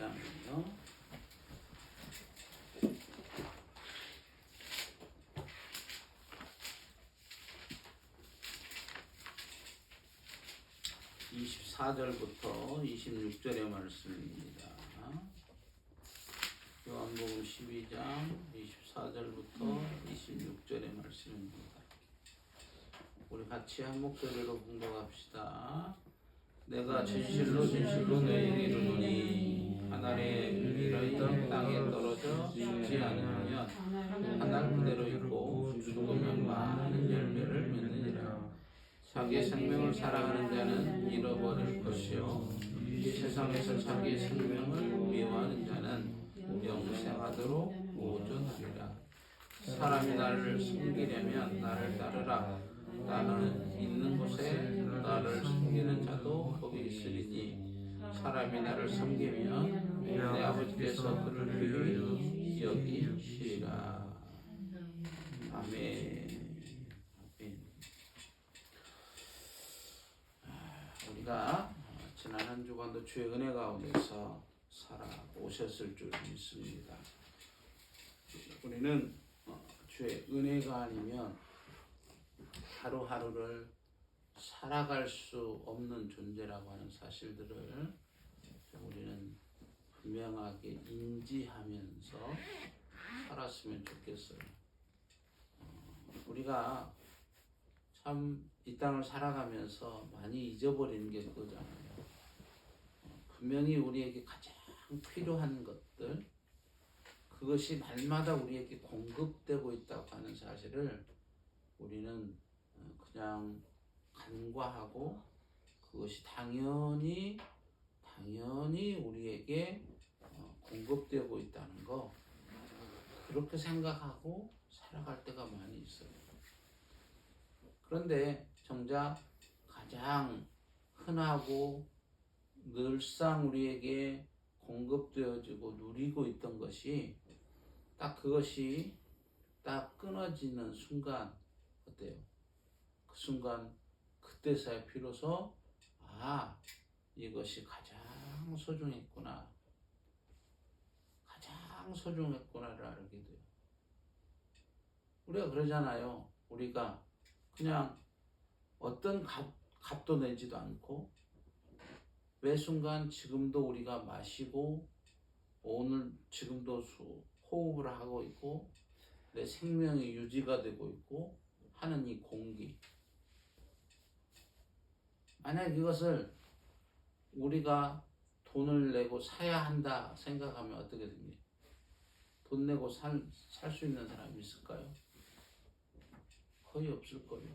22장이에요. (24절부터) (26절의) 말씀입니다. 요한복음 12장 24절부터 26절의 말씀입니다. 우리 같이 한 목소리로 공독합시다. 내가 진실로 진실로 너희에게 이르노니 하늘의 일의 땅에 떨어져 죽지 않으면 하늘 그대로 있고 죽으면 많은 열매를 맺느니라. 자기의 생명을 사랑하는 자는 잃어버릴 것이요 이 세상에서 자기의 생명을 미워하는 자는 영생하도록 보존하리라. 사람이 나를 섬기려면 나를 따르라. 나는 있는 곳에 나를 섬기는 자도 거기 있으리니 사람이 나를 섬기면 내 아버지께서 그를 귀히 여기시리라. 아멘. 우리가 지난 한 주간도 주의 은혜 가운데서 살아오셨을 줄 믿습니다. 우리는 주의 은혜가 아니면 하루하루를 살아갈 수 없는 존재라고 하는 사실들을 우리는 분명하게 인지하면서 살았으면 좋겠어요. 우리가 참 이 땅을 살아가면서 많이 잊어버리는 게 그거잖아요. 분명히 우리에게 가장 필요한 것들, 그것이 날마다 우리에게 공급되고 있다고 하는 사실을 우리는 그냥 간과하고 그것이 당연히 우리에게 공급되고 있다는 거, 그렇게 생각하고 살아갈 때가 많이 있어요. 그런데 정작 가장 흔하고 늘상 우리에게 공급되어지고 누리고 있던 것이 딱 그것이 딱 끊어지는 순간 어때요? 그 순간 그때서야 비로소 이것이 가장 소중했구나를 알게 돼요. 우리가 그러잖아요. 우리가 그냥 어떤 값도 내지도 않고 매 순간 지금도 우리가 마시고 오늘 지금도 호흡을 하고 있고 내 생명이 유지가 되고 있고 하는 이 공기, 만약 이것을 우리가 돈을 내고 사야 한다 생각하면 어떻게 됩니까? 돈 내고 살 수 있는 사람이 있을까요? 거의 없을 거예요.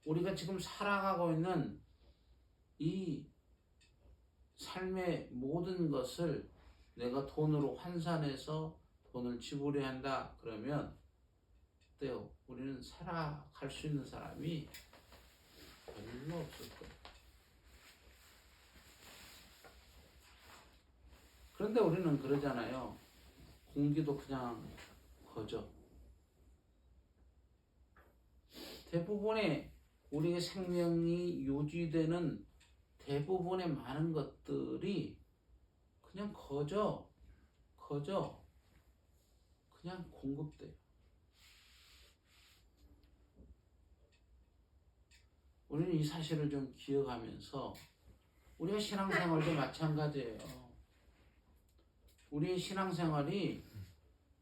우리가 지금 살아가고 있는 이 삶의 모든 것을 내가 돈으로 환산해서 돈을 지불해야 한다 그러면 어때요? 우리는 살아갈 수 있는 사람이 별로 없을 거예요. 그런데 우리는 그러잖아요. 공기도 그냥 거저. 대부분의 우리의 생명이 유지되는 대부분의 많은 것들이 그냥 거저 그냥 공급돼요. 우리는 이 사실을 좀 기억하면서 우리의 신앙생활도 마찬가지예요. 우리의 신앙생활이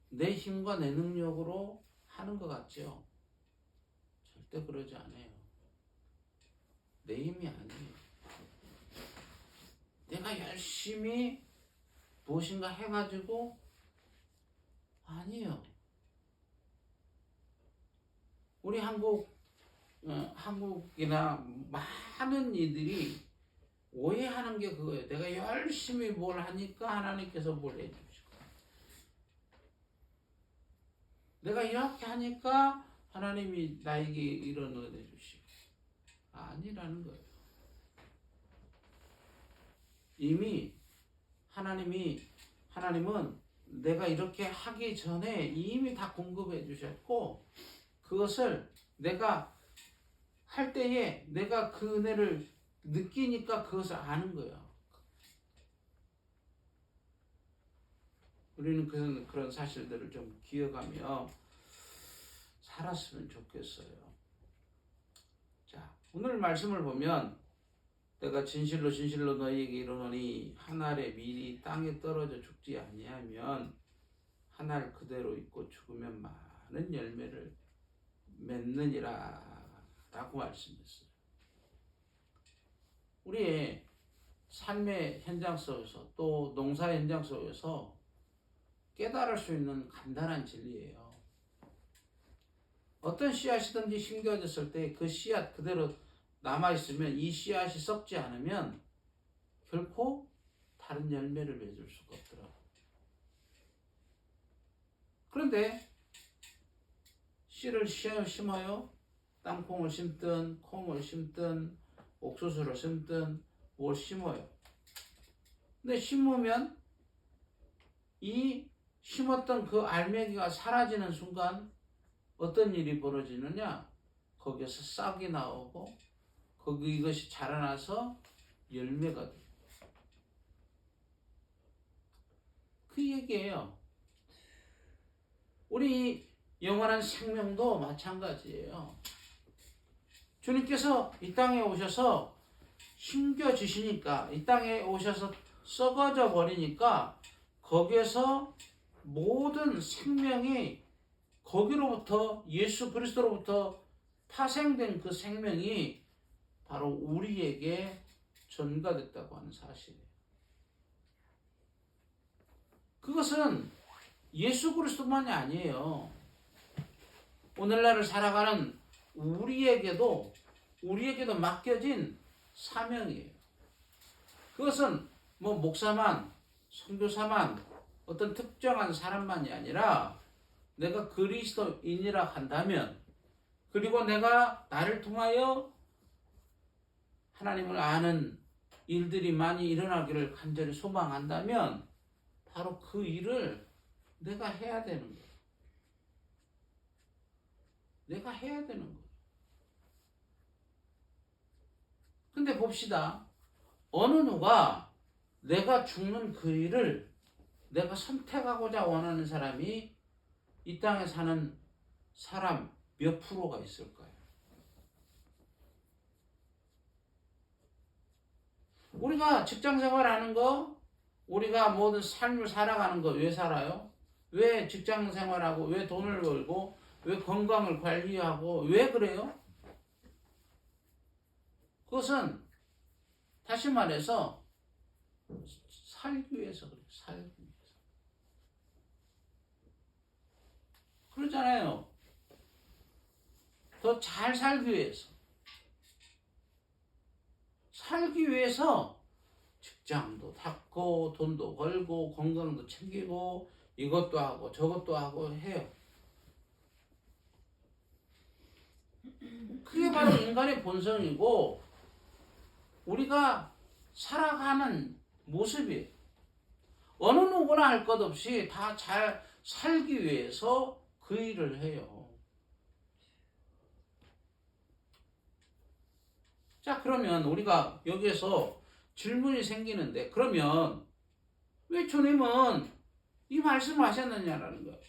내 힘과 내 능력으로 하는 것 같죠? 절대 그러지 않아요. 내 힘이 아니에요. 내가 열심히 무엇인가 해가지고 아니에요. 우리 한국이나 많은 이들이 오해하는 게 그거예요. 내가 열심히 뭘 하니까 하나님께서 뭘 해주시고, 내가 이렇게 하니까 하나님이 나에게 이런 은혜 주시고, 아니라는 거예요. 이미 하나님은 내가 이렇게 하기 전에 이미 다 공급해 주셨고, 그것을 내가 할 때에 내가 그 은혜를 느끼니까 그것을 아는 거예요. 우리는 그런 사실들을 좀 기억하며 살았으면 좋겠어요. 자, 오늘 말씀을 보면 내가 진실로 진실로 너희에게 이르노니 한 알의 밀이 땅에 떨어져 죽지 아니하면 한 알 그대로 있고 죽으면 많은 열매를 맺느니라 라고 말씀했어요. 우리의 삶의 현장 속에서 또 농사 현장 속에서 깨달을 수 있는 간단한 진리예요. 어떤 씨앗이든지 심겨졌을 때 그 씨앗 그대로 남아있으면 이 씨앗이 썩지 않으면 결코 다른 열매를 맺을 수가 없더라고요. 그런데 씨를 심어요. 땅콩을 심든 콩을 심든 옥수수를 심든 뭘 심어요. 근데 심으면 이 심었던 그 알맹이가 사라지는 순간 어떤 일이 벌어지느냐? 거기에서 싹이 나오고 이것이 자라나서 열매가 돼요. 그 얘기예요. 우리 영원한 생명도 마찬가지예요. 주님께서 이 땅에 오셔서 심겨주시니까, 이 땅에 오셔서 썩어져 버리니까 거기에서 모든 생명이 거기로부터 예수 그리스도로부터 파생된 그 생명이 바로 우리에게 전가됐다고 하는 사실이에요. 그것은 예수 그리스도만이 아니에요. 오늘날을 살아가는 우리에게도 맡겨진 사명이에요. 그것은 뭐 목사만, 선교사만, 어떤 특정한 사람만이 아니라 내가 그리스도인이라 한다면, 그리고 내가 나를 통하여 하나님을 아는 일들이 많이 일어나기를 간절히 소망한다면 바로 그 일을 내가 해야 되는 거예요. 내가 해야 되는 거예요. 근데 봅시다. 어느 누가 내가 죽는 그 일을 내가 선택하고자 원하는 사람이 이 땅에 사는 사람 몇 프로가 있을까요? 우리가 직장 생활하는 거, 우리가 모든 삶을 살아가는 거 왜 살아요? 왜 직장 생활하고, 왜 돈을 벌고, 왜 건강을 관리하고, 왜 그래요? 그것은 다시 말해서 살기 위해서 그래요. 살기 위해서. 그러잖아요. 더 잘 살기 위해서. 살기 위해서 직장도 닦고 돈도 벌고 건강도 챙기고 이것도 하고 저것도 하고 해요. 그게 바로 인간의 본성이고 우리가 살아가는 모습이에요. 어느 누구나 할 것 없이 다 잘 살기 위해서 그 일을 해요. 자, 그러면 우리가 여기에서 질문이 생기는데, 그러면 왜 주님은 이 말씀을 하셨느냐라는 거예요.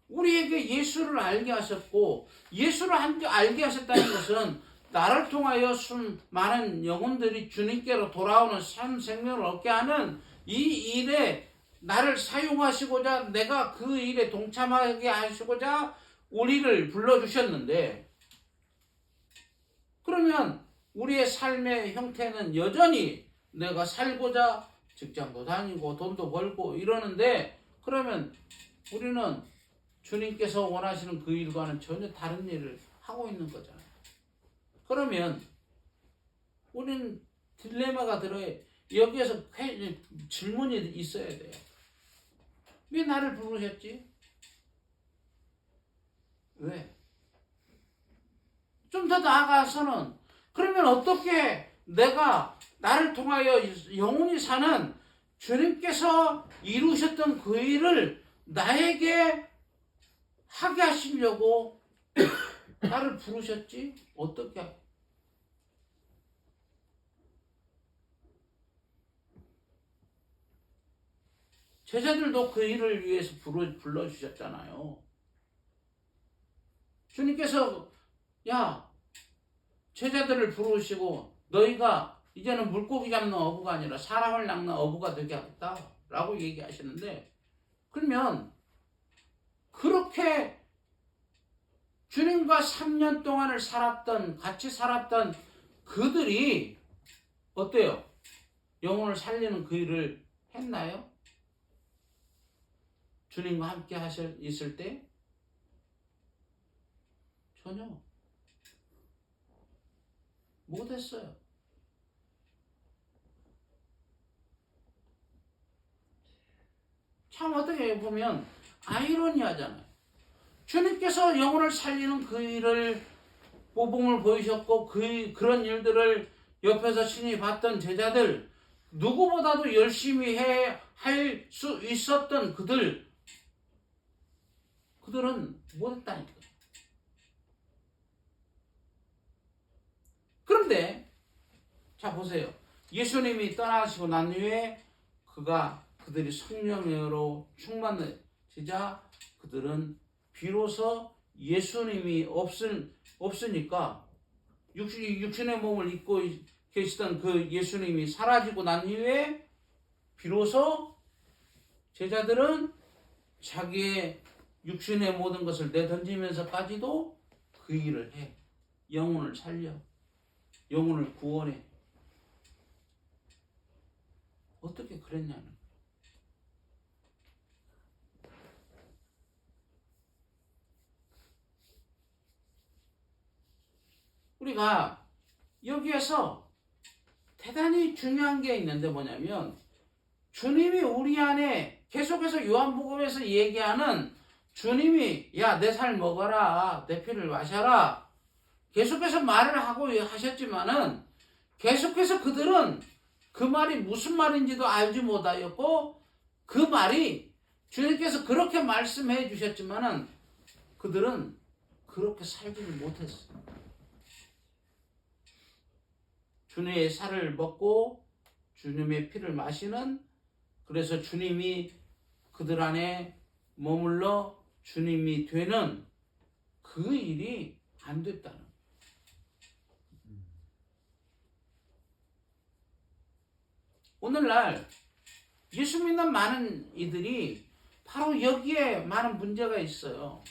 우리에게 예수를 알게 하셨고, 예수를 알게 하셨다는 것은 나를 통하여 많은 영혼들이 주님께로 돌아오는 참 생명을 얻게 하는 이 일에 나를 사용하시고자, 내가 그 일에 동참하게 하시고자 우리를 불러주셨는데, 그러면 우리의 삶의 형태는 여전히 내가 살고자 직장도 다니고 돈도 벌고 이러는데, 그러면 우리는 주님께서 원하시는 그 일과는 전혀 다른 일을 하고 있는 거잖아요. 그러면 우리는 딜레마가 들어요. 여기에서 질문이 있어야 돼요. 왜 나를 부르셨지? 왜? 좀 더 나아가서는 그러면 어떻게 내가 나를 통하여 영원히 사는 주님께서 이루셨던 그 일을 나에게 하게 하시려고 나를 부르셨지? 어떻게? 제자들도 그 일을 위해서 불러주셨잖아요. 주님께서 야 제자들을 부르시고 너희가 이제는 물고기 잡는 어부가 아니라 사람을 낚는 어부가 되게 하겠다 라고 얘기하시는데, 그러면 그렇게 주님과 3년 동안을 같이 살았던 그들이 어때요? 영혼을 살리는 그 일을 했나요? 주님과 함께 있을 때? 전혀 못했어요. 참 어떻게 보면 아이러니하잖아요. 주님께서 영혼을 살리는 그 일을 모범을 보이셨고 그런 일들을 옆에서 친히 봤던 제자들, 누구보다도 열심히 할 수 있었던 그들은 못했다니까요. 그런데 자 보세요. 예수님이 떠나시고 난 후에 그들이 성령으로 충만해지자 그들은 비로소 예수님이 없으니까 육신의 몸을 입고 계시던 그 예수님이 사라지고 난 후에 비로소 제자들은 자기의 육신의 모든 것을 내던지면서까지도 그 일을 해. 영혼을 살려. 영혼을 구원해. 어떻게 그랬냐는. 우리가 여기에서 대단히 중요한 게 있는데 뭐냐면, 주님이 우리 안에 계속해서 요한복음에서 얘기하는 주님이 야 내 살 먹어라, 내 피를 마셔라 계속해서 말을 하고 하셨지만은 계속해서 그들은 그 말이 무슨 말인지도 알지 못하였고, 그 말이 주님께서 그렇게 말씀해 주셨지만은 그들은 그렇게 살지를 못했어요. 주님의 살을 먹고 주님의 피를 마시는, 그래서 주님이 그들 안에 머물러 주님이 되는 그 일이 안 됐다는 거예요. 오늘날 예수 믿는 많은 이들이 바로 여기에 많은 문제가 있어요.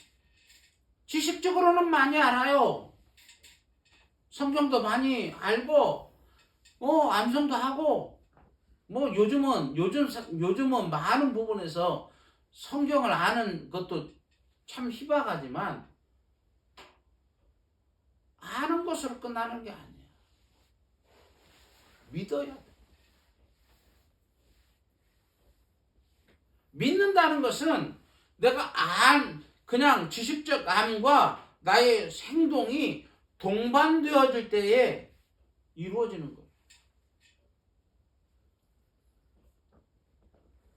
지식적으로는 많이 알아요. 성경도 많이 알고 암송도 하고 요즘은 많은 부분에서 성경을 아는 것도 참 희박하지만 아는 것으로 끝나는 게 아니에요. 믿어야 돼. 믿는다는 것은 내가 그냥 지식적 암과 나의 행동이 동반되어질 때에 이루어지는 거예요.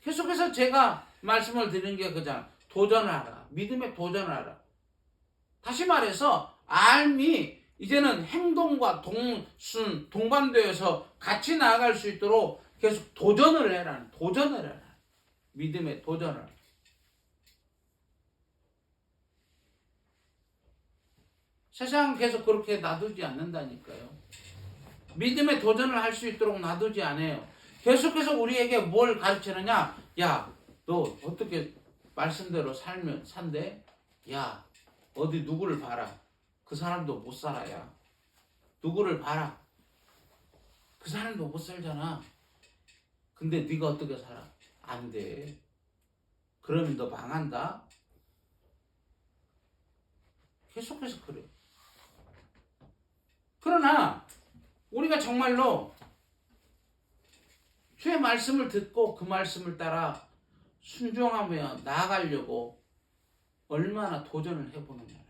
계속해서 제가 말씀을 드리는 게 그냥 도전하라. 믿음에 도전하라. 다시 말해서 알미 이제는 행동과 동반되어서 같이 나아갈 수 있도록 계속 도전을 해라. 믿음에 도전을. 세상은 계속 그렇게 놔두지 않는다니까요. 믿음에 도전을 할 수 있도록 놔두지 않아요. 계속해서 우리에게 뭘 가르치느냐? 야, 너 어떻게 말씀대로 산대? 야, 어디 누구를 봐라. 그 사람도 못 살아야. 누구를 봐라. 그 사람도 못 살잖아. 근데 네가 어떻게 살아? 안 돼. 그러면 너 망한다. 계속해서 그래. 그러나 우리가 정말로 주의 말씀을 듣고 그 말씀을 따라 순종하며 나아가려고 얼마나 도전을 해보느냐.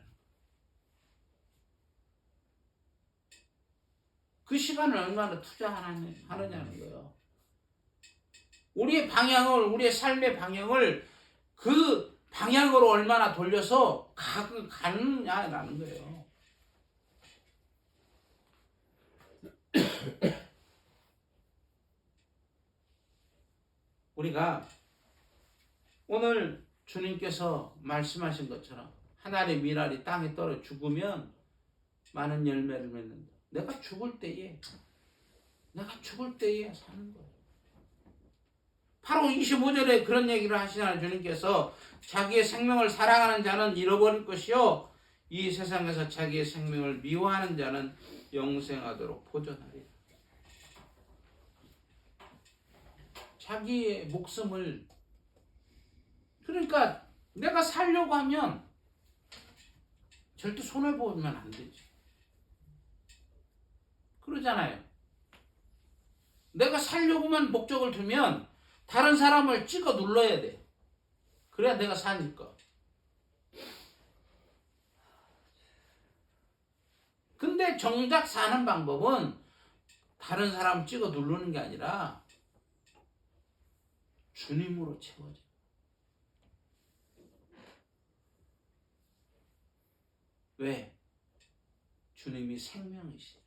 그 시간을 얼마나 투자하느냐는 거예요. 우리의 삶의 방향을 그 방향으로 얼마나 돌려서 가느냐라는 거예요. 우리가 오늘 주님께서 말씀하신 것처럼 하나의 밀알이 땅에 떨어 죽으면 많은 열매를 맺는다. 내가 죽을 때에 사는 거예요. 바로 25절에 그런 얘기를 하시잖아요. 주님께서 자기의 생명을 사랑하는 자는 잃어버릴 것이요 이 세상에서 자기의 생명을 미워하는 자는 영생하도록 보존하리라. 자기의 목숨을, 그러니까 내가 살려고 하면 절대 손해보면 안 되지. 그러잖아요. 내가 살려고만 목적을 두면 다른 사람을 찍어 눌러야 돼. 그래야 내가 사니까. 근데 정작 사는 방법은 다른 사람 찍어 누르는 게 아니라 주님으로 채워져. 왜? 주님이 생명이시죠.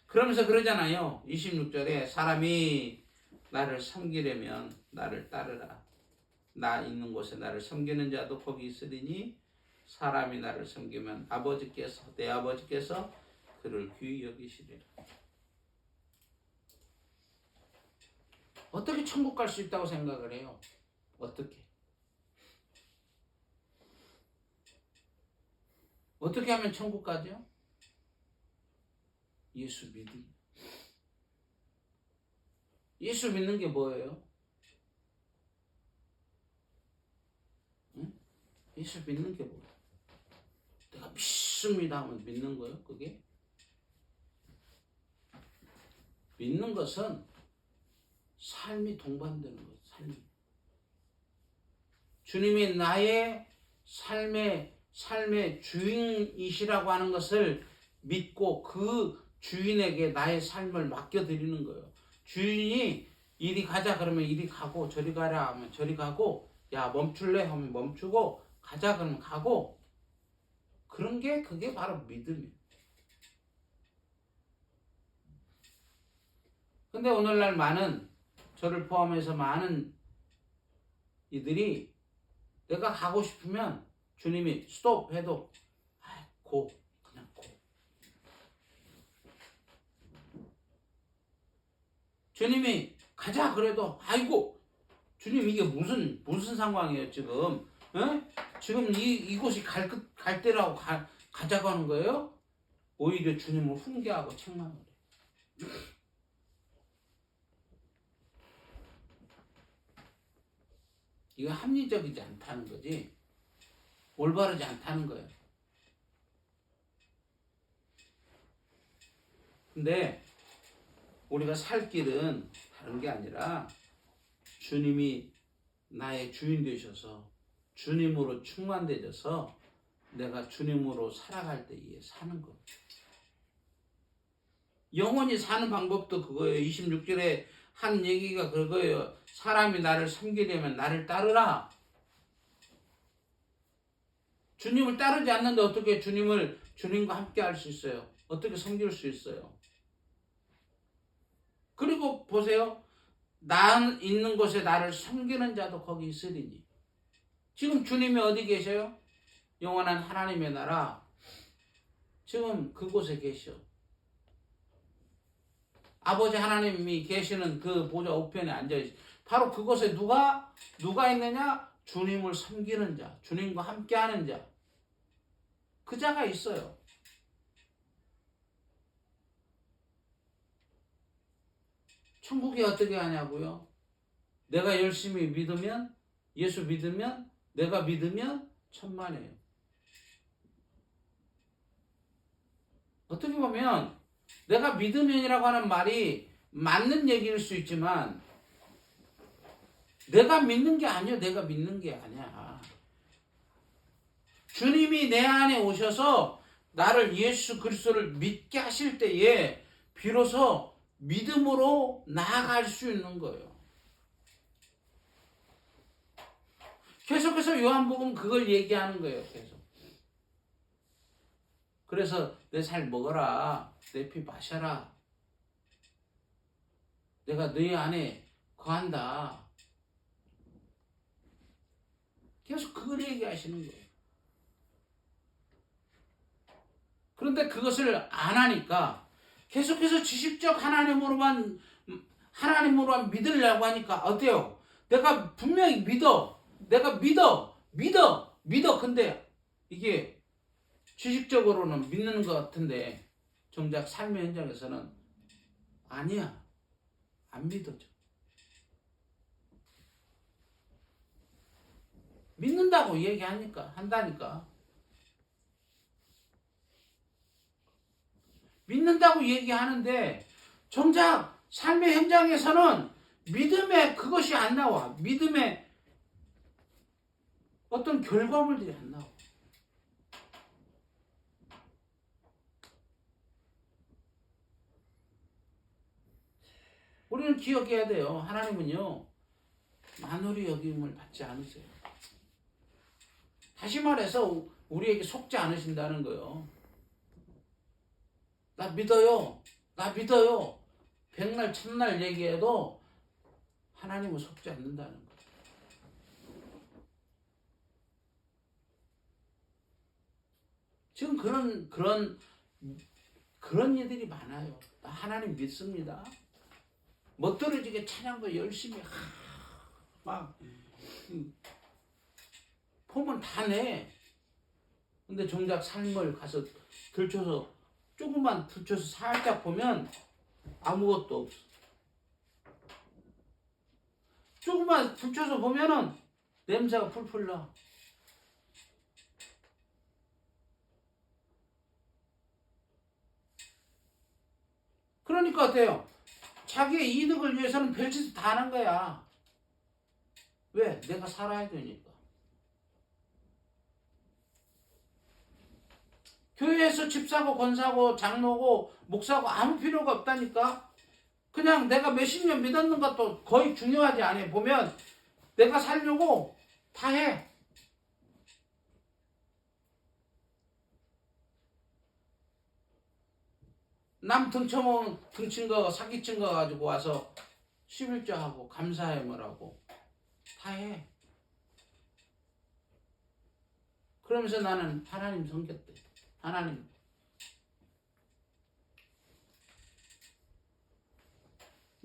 그러면서 그러잖아요. 26절에 사람이 나를 섬기려면 나를 따르라. 나 있는 곳에 나를 섬기는 자도 거기 있으리니 사람이 나를 섬기면 내 아버지께서 그를 귀히 여기시리라. 어떻게 천국 갈 수 있다고 생각을 해요? 어떻게 하면 천국 가죠? 예수 믿는 게 뭐예요? 응? 예수 믿는 게 뭐예요? 내가 믿습니다 하면 믿는 거예요? 그게? 믿는 것은 삶이 동반되는 거예요. 주님이 나의 삶의 주인이시라고 하는 것을 믿고 그 주인에게 나의 삶을 맡겨드리는 거예요. 주인이 이리 가자 그러면 이리 가고, 저리 가라 하면 저리 가고, 야 멈출래 하면 멈추고, 가자 그러면 가고, 그게 바로 믿음이에요. 근데 오늘날 저를 포함해서 많은 이들이 내가 가고 싶으면 주님이 스톱 해도 그냥 고. 주님이 가자 그래도 아이고 주님 이게 무슨 상황이에요 지금? 지금 이곳이 갈 때라고 가자고 하는 거예요? 오히려 주님을 훈계하고 책망을 해요. 이거 합리적이지 않다는 거지. 올바르지 않다는 거예요. 근데 우리가 살 길은 다른 게 아니라 주님이 나의 주인 되셔서 주님으로 충만되셔서 내가 주님으로 살아갈 때에 사는 거예요. 영원히 사는 방법도 그거예요. 26절에 한 얘기가 그거예요. 사람이 나를 섬기려면 나를 따르라. 주님을 따르지 않는데 어떻게 주님과 함께 할 수 있어요? 어떻게 섬길 수 있어요? 그리고 보세요. 나 있는 곳에 나를 섬기는 자도 거기 있으리니. 지금 주님이 어디 계셔요? 영원한 하나님의 나라. 지금 그곳에 계셔. 아버지 하나님이 계시는 그 보좌 우편에 앉아있어. 바로 그곳에 누가 있느냐? 주님을 섬기는 자, 주님과 함께하는 자. 그 자가 있어요. 천국이 어떻게 하냐고요? 내가 열심히 믿으면, 예수 믿으면, 내가 믿으면 천만에요. 어떻게 보면 내가 믿으면이라고 하는 말이 맞는 얘기일 수 있지만 내가 믿는 게 아니야. 주님이 내 안에 오셔서 나를 예수 그리스도를 믿게 하실 때에 비로소 믿음으로 나아갈 수 있는 거예요. 계속해서 요한복음 그걸 얘기하는 거예요. 계속. 그래서 내 살 먹어라. 내 피 마셔라. 내가 너희 안에 거한다. 계속 그걸 얘기하시는 거예요. 그런데 그것을 안 하니까 계속해서 지식적 하나님으로만 믿으려고 하니까 어때요? 내가 분명히 믿어. 내가 믿어. 근데 이게 지식적으로는 믿는 것 같은데 정작 삶의 현장에서는 아니야. 안 믿어져. 믿는다고 얘기하니까 한다니까. 믿는다고 얘기하는데 정작 삶의 현장에서는 믿음의 그것이 안 나와. 믿음의 어떤 결과물들이 안 나와. 우리는 기억해야 돼요. 하나님은요, 만홀히 여김을 받지 않으세요. 다시 말해서 우리에게 속지 않으신다는 거예요. 나 믿어요. 백날 천날 얘기해도 하나님은 속지 않는다는 거예요. 지금 그런 일들이 많아요. 나 하나님 믿습니다. 멋들어지게 찬양도 열심히 막 보면 다 내. 근데 정작 삶을 가서 조금만 들춰서 살짝 보면 아무것도 없어. 조금만 들춰서 보면은 냄새가 풀풀 나. 그러니까 어때요? 자기의 이득을 위해서는 별짓을 다 하는 거야. 왜? 내가 살아야 되니까. 교회에서 집사고 권사고 장로고 목사고 아무 필요가 없다니까. 그냥 내가 몇십 년 믿었는 것도 거의 중요하지 않아. 보면 내가 살려고 다 해. 남 등친 거 사기친 거 가지고 와서 11조하고 감사해뭐라고 다 해. 그러면서 나는 하나님 섬겼대. 하나님.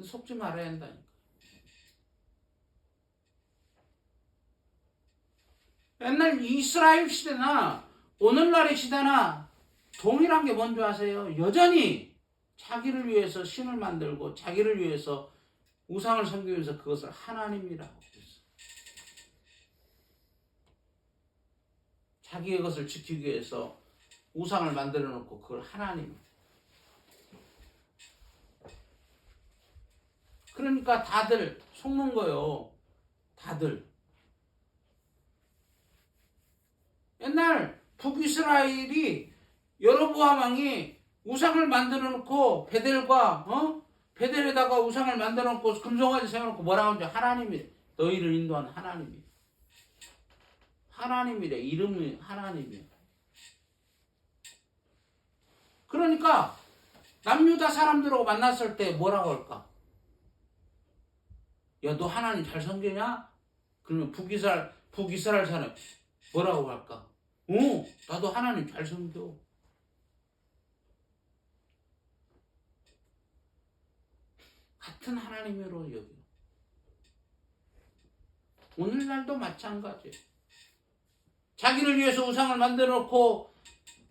속지 말아야 한다니까. 옛날 이스라엘 시대나 오늘날의 시대나 동일한 게 뭔지 아세요? 여전히 자기를 위해서 신을 만들고 자기를 위해서 우상을 섬기기 위해서 그것을 하나님이라고 했어. 자기의 것을 지키기 위해서 우상을 만들어 놓고 그걸 하나님. 그러니까 다들 속는 거예요. 다들. 옛날 북이스라엘이 여로보암 왕이 우상을 만들어 놓고 베델에다가 우상을 만들어 놓고 금송아지 세워놓고 뭐라고 하는지 하나님이 너희를 인도한 하나님이. 하나님이래. 이름이 하나님이야. 그러니까 남유다 사람들하고 만났을 때 뭐라고 할까? 야, 너 하나님 잘 섬기냐? 그러면 북이스라엘 사람 뭐라고 할까? 나도 하나님 잘 섬겨. 같은 하나님으로 여겨. 오늘날도 마찬가지예요. 자기를 위해서 우상을 만들어 놓고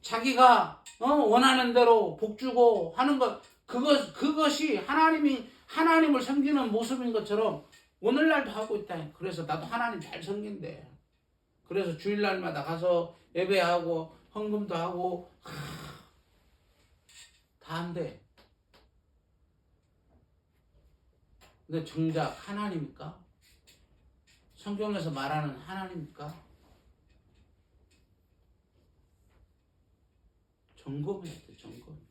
자기가 원하는 대로 복주고 하는 것, 그것이 하나님을 섬기는 모습인 것처럼 오늘날도 하고 있다. 그래서 나도 하나님 잘 섬긴대. 그래서 주일날마다 가서 예배하고 헌금도 하고 다 한대. 근데 정작 하나님입니까? 성경에서 말하는 하나님입니까? 점검해야 돼. 점검.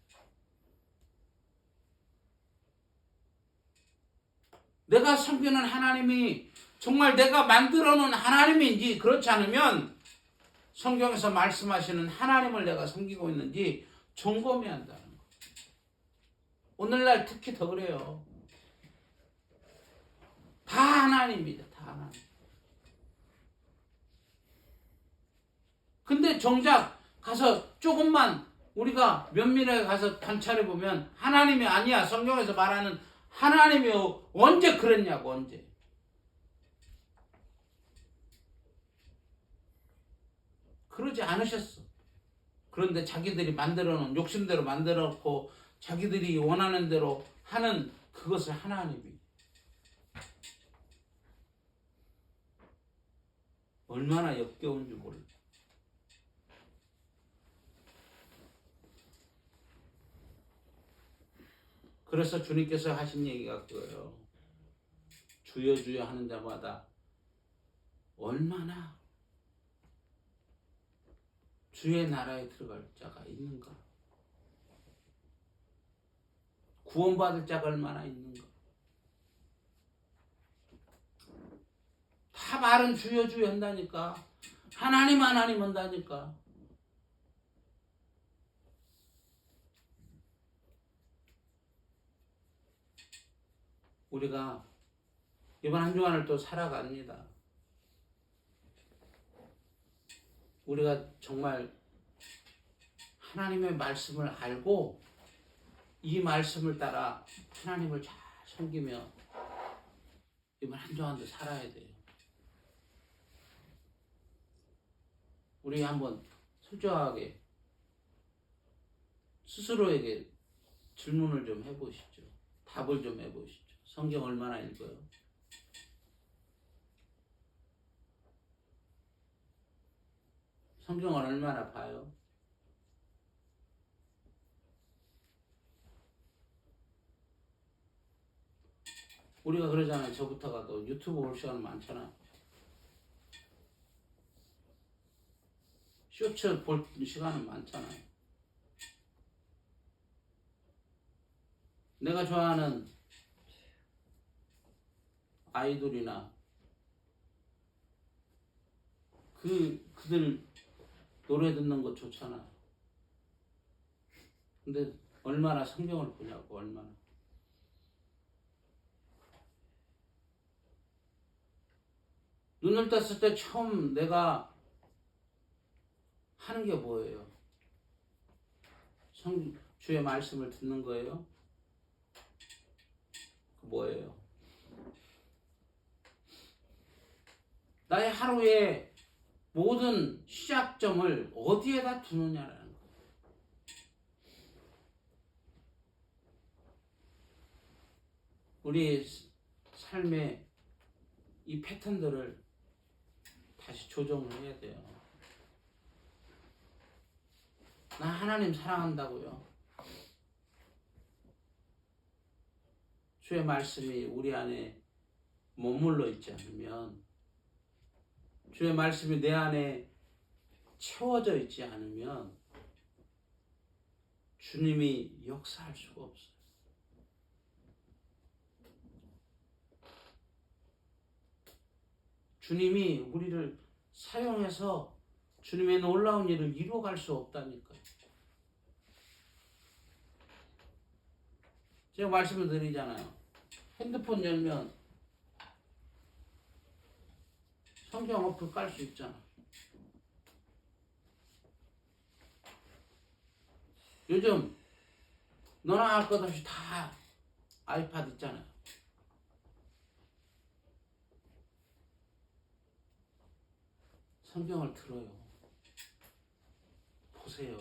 내가 섬기는 하나님이 정말 내가 만들어 놓은 하나님인지 그렇지 않으면 성경에서 말씀하시는 하나님을 내가 섬기고 있는지 점검해야 한다는 거. 오늘날 특히 더 그래요. 하나님입니다. 다 하나님. 근데 정작 가서 조금만 우리가 면밀하게 가서 관찰해 보면 하나님이 아니야. 성경에서 말하는 하나님이 언제 그랬냐고, 언제. 그러지 않으셨어. 그런데 자기들이 만들어 놓은 욕심대로 만들어 놓고 자기들이 원하는 대로 하는 그것을 하나님이 얼마나 역겨운지 몰라. 그래서 주님께서 하신 얘기가 그거예요. 주여 주여 하는 자마다 얼마나 주의 나라에 들어갈 자가 있는가? 구원받을 자가 얼마나 있는가? 다 말은 주여 주여 한다니까. 하나님 하나님 한다니까. 우리가 이번 한 주간을 또 살아갑니다. 우리가 정말 하나님의 말씀을 알고 이 말씀을 따라 하나님을 잘 섬기며 이번 한 주간도 살아야 돼요. 우리 한번 솔직하게 스스로에게 질문을 좀 해보시죠. 답을 좀 해보시죠. 성경 얼마나 읽어요? 성경을 얼마나 봐요? 우리가 그러잖아요. 저부터가 또 유튜브 볼 시간 많잖아. 쇼츠 볼 시간은 많잖아요. 내가 좋아하는 아이돌이나 그들 노래 듣는 거 좋잖아. 근데 얼마나 성경을 보냐고, 얼마나. 눈을 떴을 때 처음 내가 하는 게 뭐예요? 주의 말씀을 듣는 거예요? 뭐예요? 나의 하루의 모든 시작점을 어디에다 두느냐라는 거예요. 우리 삶의 이 패턴들을 다시 조정을 해야 돼요. 나 하나님 사랑한다고요. 주의 말씀이 우리 안에 머물러 있지 않으면, 주의 말씀이 내 안에 채워져 있지 않으면 주님이 역사할 수가 없어요. 주님이 우리를 사용해서 주님의 놀라운 일을 이루어갈 수 없다니까요. 제가 말씀을 드리잖아요. 핸드폰 열면 성경 어플 깔 수 있잖아. 요즘 너나 할 것 없이 다 아이팟 있잖아요. 성경을 들어요. 보세요.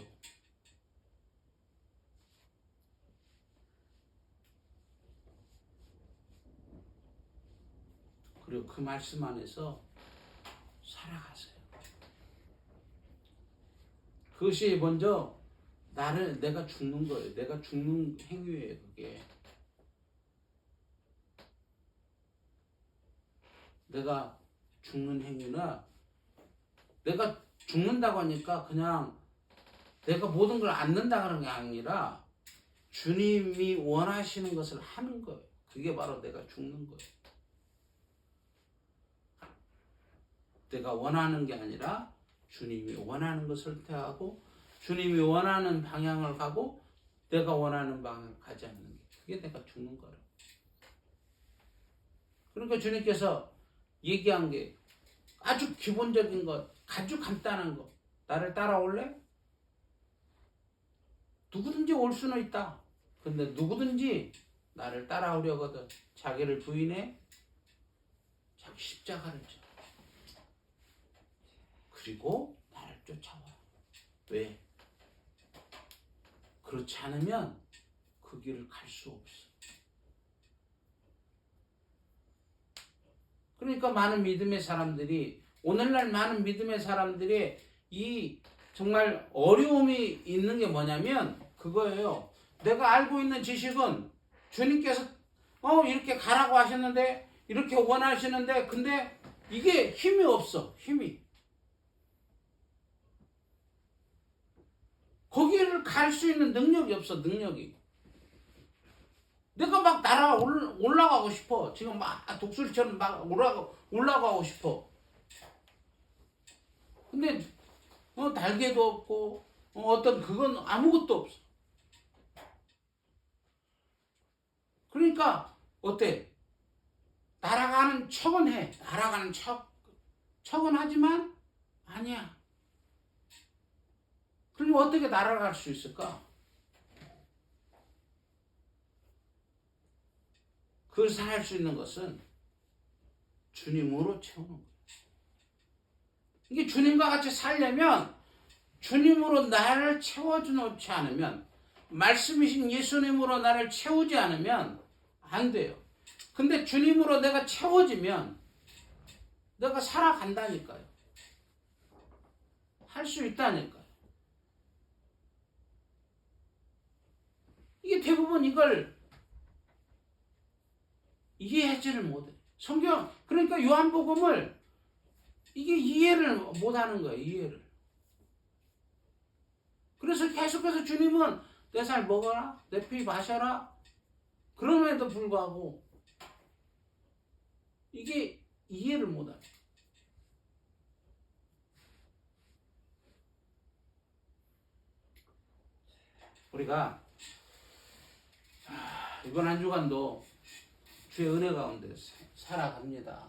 그리고 그 말씀 안에서 살아가세요. 그것이 먼저 내가 죽는 거예요. 내가 죽는 행위예요, 그게. 내가 죽는 행위나 내가 죽는다고 하니까 그냥 내가 모든 걸 안는다는 게 아니라 주님이 원하시는 것을 하는 거예요. 그게 바로 내가 죽는 거예요. 내가 원하는 게 아니라 주님이 원하는 것을 택하고 주님이 원하는 방향을 가고 내가 원하는 방향을 가지 않는 게 그게 내가 죽는 거예요. 그러니까 주님께서 얘기한 게 아주 기본적인 것, 아주 간단한 것. 나를 따라올래? 누구든지 올 수는 있다. 근데 누구든지 나를 따라오려거든 자기를 부인해 자기 십자가를 져. 그리고 나를 쫓아와. 왜? 그렇지 않으면 그 길을 갈 수 없어. 그러니까 많은 믿음의 사람들이, 오늘날 많은 믿음의 사람들이 이 정말 어려움이 있는 게 뭐냐면 그거예요. 내가 알고 있는 지식은 주님께서 이렇게 가라고 하셨는데, 이렇게 원하시는데, 근데 이게 힘이 없어. 힘이. 거기를 갈 수 있는 능력이 없어. 능력이. 내가 막 올라가고 싶어. 지금 막 독수리처럼 막 올라가고 싶어. 근데 날개도 없고 어떤 그건 아무것도 없어. 그러니까 어때? 날아가는 척은 해. 날아가는 척은 하지만 아니야. 그럼 어떻게 날아갈 수 있을까? 그걸 살 수 있는 것은 주님으로 채우는 거예요. 이게 주님과 같이 살려면 주님으로 나를 채워주지 않으면, 말씀이신 예수님으로 나를 채우지 않으면 안 돼요. 근데 주님으로 내가 채워지면 내가 살아간다니까요. 할 수 있다니까요. 이게 대부분 이걸 이해하지를 못해. 성경, 그러니까 요한복음을 이게 이해를 못하는 거예요. 이해를. 그래서 계속해서 주님은 내 살 먹어라, 내 피 마셔라. 그럼에도 불구하고 이게 이해를 못하죠. 우리가 이번 한 주간도 주의 은혜 가운데 살아갑니다.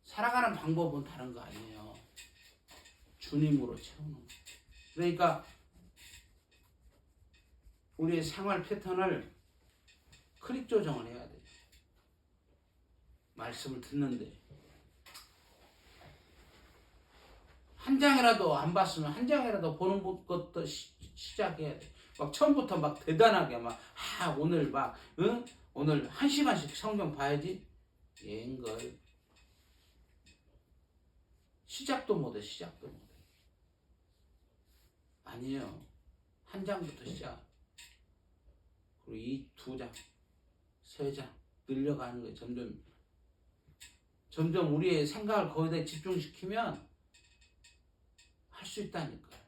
살아가는 방법은 다른 거 아니에요. 주님으로 채우는 거. 그러니까 우리의 생활 패턴을 클릭 조정을 해야 돼요. 말씀을 듣는데 한 장이라도 안 봤으면 한 장이라도 보는 것부터 시작해야 돼. 막 처음부터 막 대단하게 오늘 오늘 1시간씩 성경 봐야지. 얘인걸. 시작도 못해. 아니에요. 한 장부터 시작. 그리고 이 2장, 3장 늘려가는 거예요. 점점 우리의 생각을 거기다 집중시키면 할 수 있다니까요.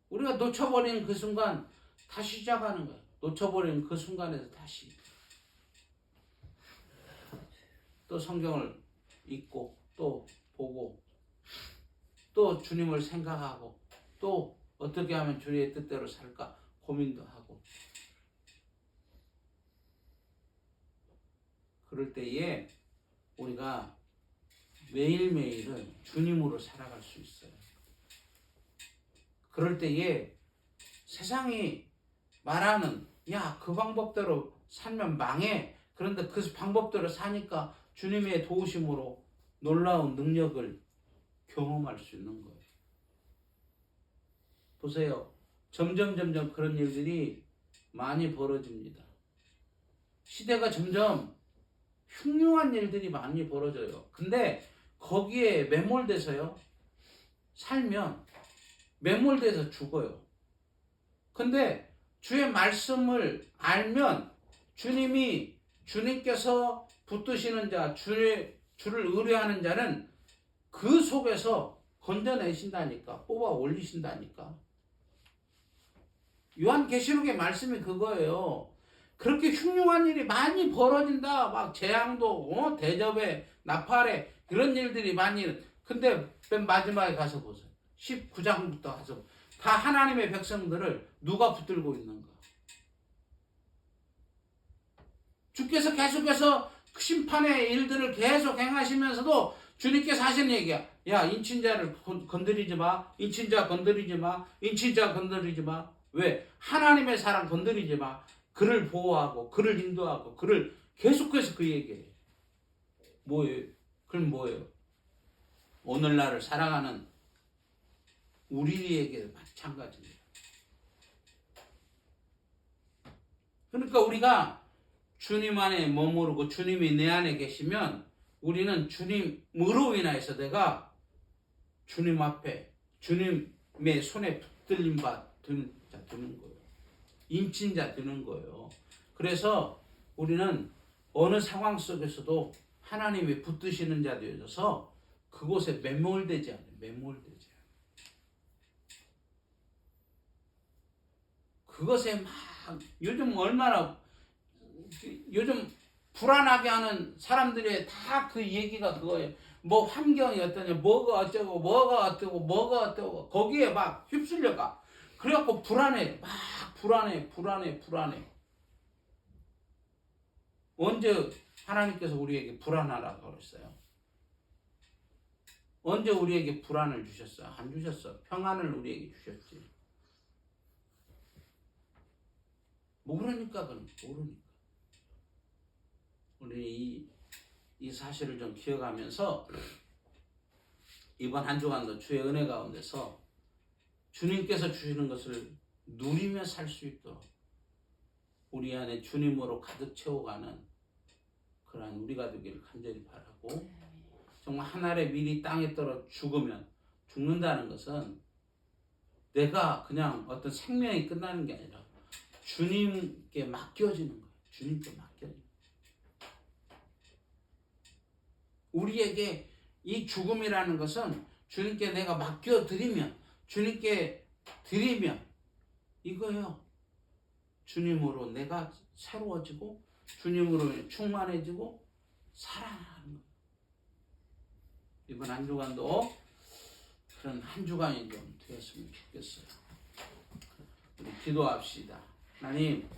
우리가 놓쳐버린 그 순간 다시 시작하는 거예요. 놓쳐버린 그 순간에서 다시 또 성경을 읽고 또 보고 또 주님을 생각하고 또 어떻게 하면 주님의 뜻대로 살까 고민도 하고, 그럴 때에 우리가 매일매일은 주님으로 살아갈 수 있어요. 그럴 때에 세상이 말하는 그 방법대로 살면 망해. 그런데 그 방법대로 사니까 주님의 도우심으로 놀라운 능력을 경험할 수 있는 거예요. 보세요. 점점 그런 일들이 많이 벌어집니다. 시대가 점점 흉흉한 일들이 많이 벌어져요. 근데 거기에 매몰돼서요. 살면 매몰돼서 죽어요. 근데 주의 말씀을 알면 주님께서 붙드시는 자, 주를 의뢰하는 자는 그 속에서 건져내신다니까. 뽑아 올리신다니까. 요한계시록의 말씀이 그거예요. 그렇게 흉흉한 일이 많이 벌어진다. 막 재앙도 대접에 나팔에 그런 일들이 많이. 근데 맨 마지막에 가서 보세요. 19장부터 가서 다 하나님의 백성들을 누가 붙들고 있는가? 주께서 계속해서 그 심판의 일들을 계속 행하시면서도 주님께서 하시는 얘기야. 야, 인친자를 건드리지 마. 인친자 건드리지 마. 인친자 건드리지 마. 왜? 하나님의 사람 건드리지 마. 그를 보호하고 그를 인도하고 그를 계속해서 그 얘기해. 뭐예요? 그럼 뭐예요? 오늘날을 살아가는 우리에게 마찬가지입니다. 그러니까 우리가 주님 안에 머무르고 주님이 내 안에 계시면 우리는 주님으로 인하여서 내가 주님 앞에 주님의 손에 붙들림 바 되는 거예요. 인친자 되는 거예요. 그래서 우리는 어느 상황 속에서도 하나님이 붙드시는 자 되어져서 그곳에 매몰되지 않아요. 매몰되지 않아요. 그것에 막 요즘 얼마나 요즘 불안하게 하는 사람들의 다 그 얘기가 그거예요. 뭐 환경이 어떠냐, 뭐가 어쩌고, 뭐가 어떠고, 뭐가 어떠고, 거기에 막 휩쓸려가. 그래갖고 불안해, 막 불안해. 언제 하나님께서 우리에게 불안하라고 그랬어요? 언제 우리에게 불안을 주셨어요? 안 주셨어. 평안을 우리에게 주셨지. 모르니까 그럼 모르니까. 우리 이 사실을 좀 기억하면서 이번 한 주간도 주의 은혜 가운데서 주님께서 주시는 것을 누리며 살 수 있도록 우리 안에 주님으로 가득 채워가는 그러한 우리가 되기를 간절히 바라고, 정말 한 알의 밀이 땅에 떨어 죽으면 죽는다는 것은 내가 그냥 어떤 생명이 끝나는 게 아니라 주님께 맡겨지는 거예요. 주님께 맡겨지는 거예요. 우리에게 이 죽음이라는 것은 주님께 내가 맡겨드리면, 주님께 드리면 이거예요. 주님으로 내가 새로워지고 주님으로 충만해지고 살아나는 거예요. 이번 한 주간도 그런 한 주간이 좀 되었으면 좋겠어요. 우리 기도합시다. 하나님,